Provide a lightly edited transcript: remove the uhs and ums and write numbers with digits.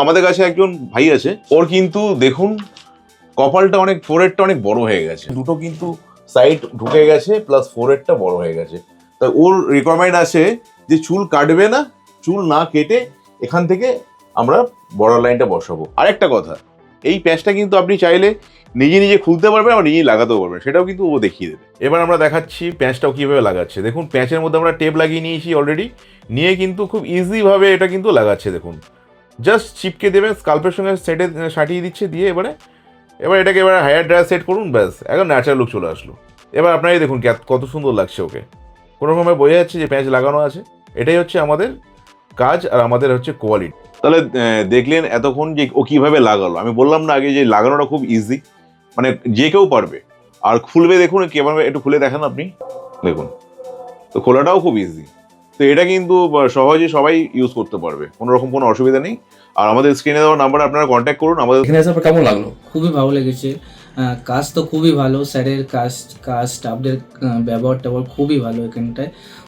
আমাদের কাছে একজন ভাই আছে, ওর কিন্তু দেখুন কপালটা অনেক, ফোরহেডটা অনেক বড় হয়ে গেছে, দুটো কিন্তু সাইড ঢুকে গেছে, প্লাস ফোরহেডটা বড় হয়ে গেছে। তাই ওর রিকোয়ারমেন্ট আছে যে চুল কাটবে না, চুল না কেটে এখান থেকে আমরা বর্ডার লাইনটা বসাবো। আরেকটা কথা, এই প্যাচটা কিন্তু আপনি চাইলে নিজে নিজে খুলতে পারবেন, আবার নিজেই লাগাতেও পারবেন, সেটাও কিন্তু ও দেখিয়ে দেবে। এবার আমরা দেখাচ্ছি প্যাচটাও কীভাবে লাগাচ্ছে। দেখুন প্যাচের মধ্যে আমরা টেপ লাগিয়ে নিয়েছি অলরেডি, নিয়ে কিন্তু খুব ইজিভাবে এটা কিন্তু লাগাচ্ছে। দেখুন জাস্ট চিপকে দেবেন, স্কাল্পের সঙ্গে সেটে সাটিয়ে দিচ্ছে, দিয়ে এবার এটাকে এবার হেয়ার ড্রায়ার সেট করুন, ব্যাস একদম ন্যাচারাল লুক চলে আসলো। এবার আপনারাই দেখুন কত সুন্দর লাগছে ওকে, কোনো রকমের বোঝা যাচ্ছে যে প্যাঁচ লাগানো আছে। এটাই হচ্ছে আমাদের কাজ আর আমাদের হচ্ছে কোয়ালিটি। তাহলে দেখলেন এতক্ষণ যে ও কীভাবে লাগালো। আমি বললাম না আগে যে লাগানোটা খুব ইজি, মানে যে কেউ পারবে। আর খুলবে দেখুন কীভাবে, একটু খুলে দেখান আপনি, দেখুন তো খোলাটাও খুব ইজি। তো এটা কিন্তু সহজে সবাই ইউজ করতে পারবে, কোনো রকম কোনো অসুবিধা নেই। আর আমাদের স্ক্রিনে দেওয়া নাম্বারে আপনারা কন্ট্যাক্ট করুন। আমাদের এখানে আসার পর কেমন লাগলো? খুবই ভালো লেগেছে। কাজ তো খুবই ভালো, স্যারের কাজ স্টাফদের ব্যবহার খুবই ভালো এখানটায়।